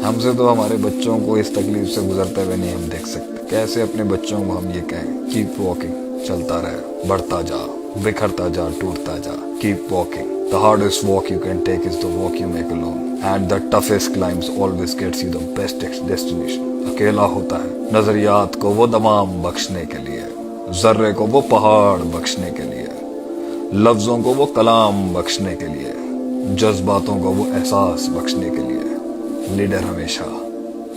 ہم سے تو ہمارے بچوں کو اس تکلیف سے گزرتے ہوئے نہیں ہم دیکھ سکتے. کیسے اپنے بچوں کو ہم یہ کہیں کیپ واکنگ, چلتا رہے, بڑھتا جا, بکھرتا جا, ٹوٹتا جا, keep walking. The hardest walk you can take is the walk you make alone. And the toughest climbs always gets you the best destination. اکیلا ہوتا ہے نظریات کو وہ تمام بخشنے کے لیے, ذرے کو وہ پہاڑ بخشنے کے لیے, لفظوں کو وہ کلام بخشنے کے لیے, جذباتوں کو وہ احساس بخشنے کے لیے. لیڈر ہمیشہ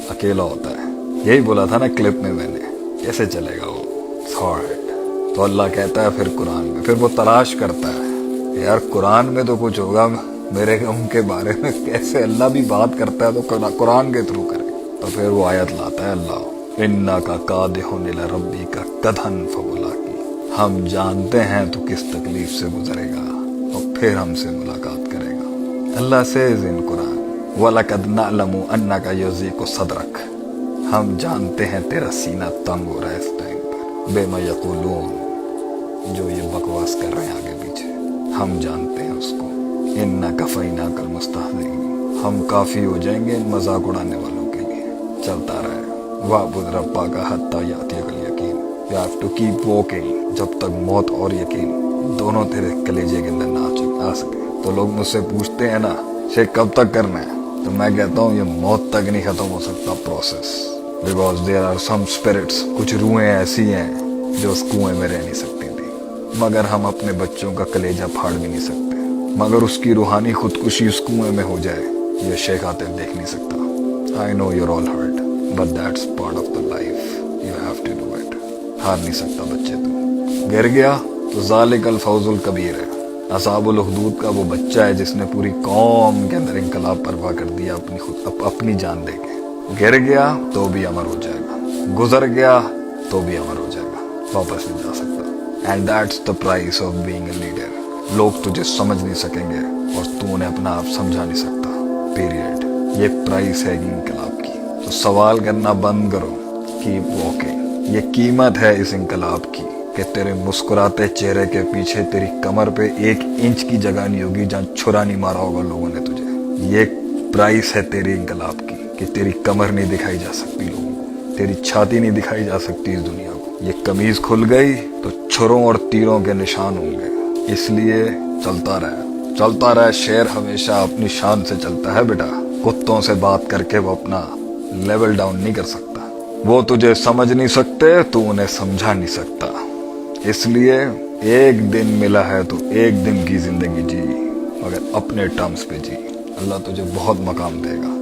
اکیلا ہوتا ہے. یہی بولا تھا نا کلپ میں نے, کیسے چلے گا وہ تھاٹ. تو اللہ کہتا ہے پھر قرآن میں, پھر وہ تلاش کرتا ہے یار قرآن میں تو کچھ ہوگا میرے غم کے بارے میں. کیسے اللہ بھی بات کرتا ہے تو قرآن کے تھرو کرے. تو پھر وہ آیت لاتا ہے اللہ انکا قادح الی ربک قدحا فملاقی. ہم جانتے ہیں تو کس تکلیف سے گزرے گا اور پھر ہم سے ملاقات کرے گا. اللہ says in قرآن وَلَقَدْ نَعْلَمُ أَنَّكَ يَضِيقُ صَدْرُكَ. ہم جانتے ہیں تیرا سینہ تنگ ہو رہا ہے اس ٹائم پر. بِمَا يَقُولُونَ, جو یہ بکواس کر رہے ہیں آگے پیچھے, ہم جانتے ہیں اس کو. اِنَّا كَفَيْنَاكَ الْمُسْتَهْزِئِينَ, ہم کافی ہو جائیں گے ان مذاق اڑانے والوں کے لیے. چلتا رہے. وَاعْبُدْ رَبَّكَ حَتَّى يَأْتِيَكَ الْيَقِينُ. You have to keep walking جب تک موت اور یقین دونوں تیرے کلیجے کے اندر نہ آ سکے. تو لوگ مجھ سے پوچھتے ہیں نا شیخ کب تک کرنا ہے, تو میں کہتا ہوں یہ موت تک نہیں ختم ہو سکتا process. Because there are some spirits, کچھ روحیں ایسی ہیں جو اس کنویں میں رہ نہیں سکتی تھی, مگر ہم اپنے بچوں کا کلیجہ پھاڑ بھی نہیں سکتے. مگر اس کی روحانی خودکشی اس کنویں میں ہو جائے یہ شیخ آتف دیکھ نہیں سکتا. I know you're all hurt but that's part of the life, you have to do it. ہار نہیں سکتا بچے, تو گر گیا تو ذالک الفوز الکبیر ہے. اصحاب الحدود کا وہ بچہ ہے جس نے پوری قوم کے اندر انقلاب برپا کر دیا اپنی جان دے کے. گر گیا تو بھی امر ہو جائے گا, گزر گیا تو بھی امر ہو جائے گا, واپس نہیں جا سکتا. And that's the price of being a leader. لوگ تجھے سمجھ نہیں سکیں گے اور تو انہیں اپنا آپ سمجھا نہیں سکتا, پیریڈ. یہ پرائس ہے انقلاب کی. تو سوال کرنا بند کرو, کیپ واکنگ. یہ قیمت ہے اس انقلاب کی کہ تیرے مسکراتے چہرے کے پیچھے تیری کمر پہ 1 انچ کی جگہ نہیں ہوگی جہاں چھرا نہیں مارا ہوگا لوگوں نے تجھے. یہ پرائس ہے تیری انقلاب کی کہ تیری کمر نہیں دکھائی جا سکتی لوگوں کو, تیری چھاتی نہیں دکھائی جا سکتی اس دنیا کو. یہ قمیض کھل گئی تو چھروں اور تیروں کے نشان ہوں گے. اس لیے چلتا رہے, چلتا رہے. شیر ہمیشہ اپنی شان سے چلتا ہے بیٹا. کتوں سے بات کر کے وہ اپنا لیول ڈاؤن نہیں کر سکتا. وہ تجھے سمجھ نہیں سکتے, تو انہیں سمجھا نہیں سکتا. اس لیے ایک دن ملا ہے تو ایک دن کی زندگی جی, مگر اپنے ٹرمز پہ جی. اللہ تجھے بہت مقام دے گا.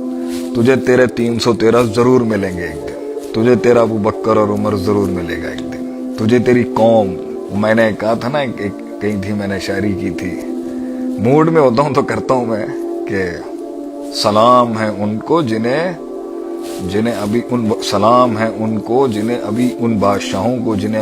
تجھے تیرے 313 ضرور ملیں گے ایک دن. تجھے تیرا ابو بکر اور عمر ضرور ملے گا ایک دن. تجھے تیری قوم, میں نے کہا تھا نا کہیں تھی میں نے شاعری کی تھی, موڈ میں ہوتا ہوں تو کرتا ہوں میں کہ سلام ہے ان کو جنہیں ابھی سلام ہے ان کو جنہیں ابھی ان بادشاہوں کو جن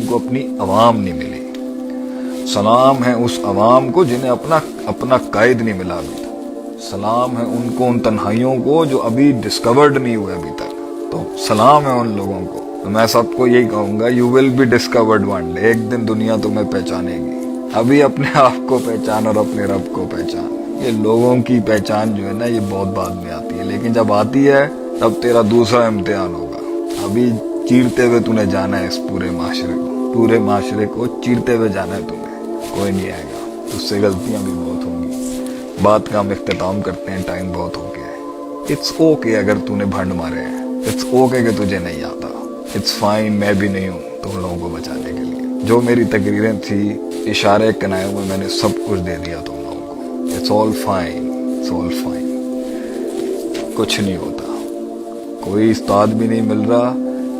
کو اپنی عوام نہیں ملی. سلام ہے اس عوام کو جنہیں اپنا قائد نہیں ملا ابھی تک. سلام ہے ان کو, ان تنہائیوں کو جو ابھی ڈسکورڈ نہیں ہوئے ابھی تک. تو سلام ہے ان لوگوں کو. تو میں سب کو یہی کہوں گا, you will be discovered one day. ایک دن دنیا تمہیں پہچانے گی. ابھی اپنے آپ کو پہچان اور اپنے رب کو پہچان. یہ لوگوں کی پہچان جو ہے نا یہ بہت بعد میں آتی ہے, لیکن جب آتی ہے تب تیرا دوسرا امتحان ہوگا. ابھی چیرتے ہوئے تُونے جانا ہے اس پورے معاشرے کو چیرتے ہوئے جانا ہے تمہیں. کوئی نہیں آئے گا, تجھ سے غلطیاں بھی بہت ہوں گی. بات کا ہم اختتام کرتے ہیں, ٹائم بہت ہو گیا ہے. اٹس اوکے اگر تُونے بھنڈ مارے ہیں, اٹس اوکے کہ تجھے نہیں آتا. اٹس فائن میں بھی نہیں ہوں تم لوگوں کو بچانے کے لیے. جو میری تقریریں تھی اشارے کنائے ہوئے میں نے سب کچھ دے دیا تم لوگوں کو. It's all fine, it's all fine. کچھ نہیں ہوتا, کوئی استاد بھی نہیں مل رہا,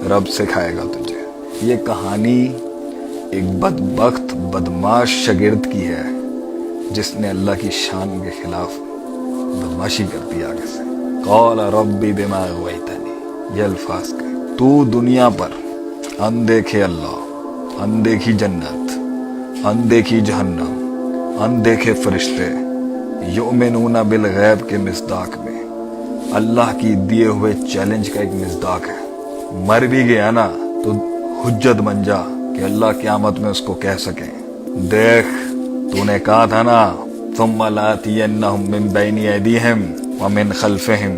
رب سکھائے گا تجھے. یہ کہانی ایک بدبخت بدماش شاگرد کی ہے جس نے اللہ کی شان کے خلاف بدماشی کر دی آگے سے. قال ربی بما اغویتنی, یہ الفاظ کہ تو دنیا پر اندیکھے اللہ, اندیکھی جنت, اندیکھی جہنم, اندیکھے فرشتے, یؤمنون بالغیب کے مصداق میں اللہ کی دیے ہوئے چیلنج کا ایک مصداق ہے. مر بھی گیا نا تو حجت بن جا کہ اللہ قیامت میں اس کو کہہ سکے, دیکھ تو نے کہا تھا نا ثم لآتینہم من بین ایدیہم ومن خلفہم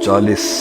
40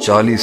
40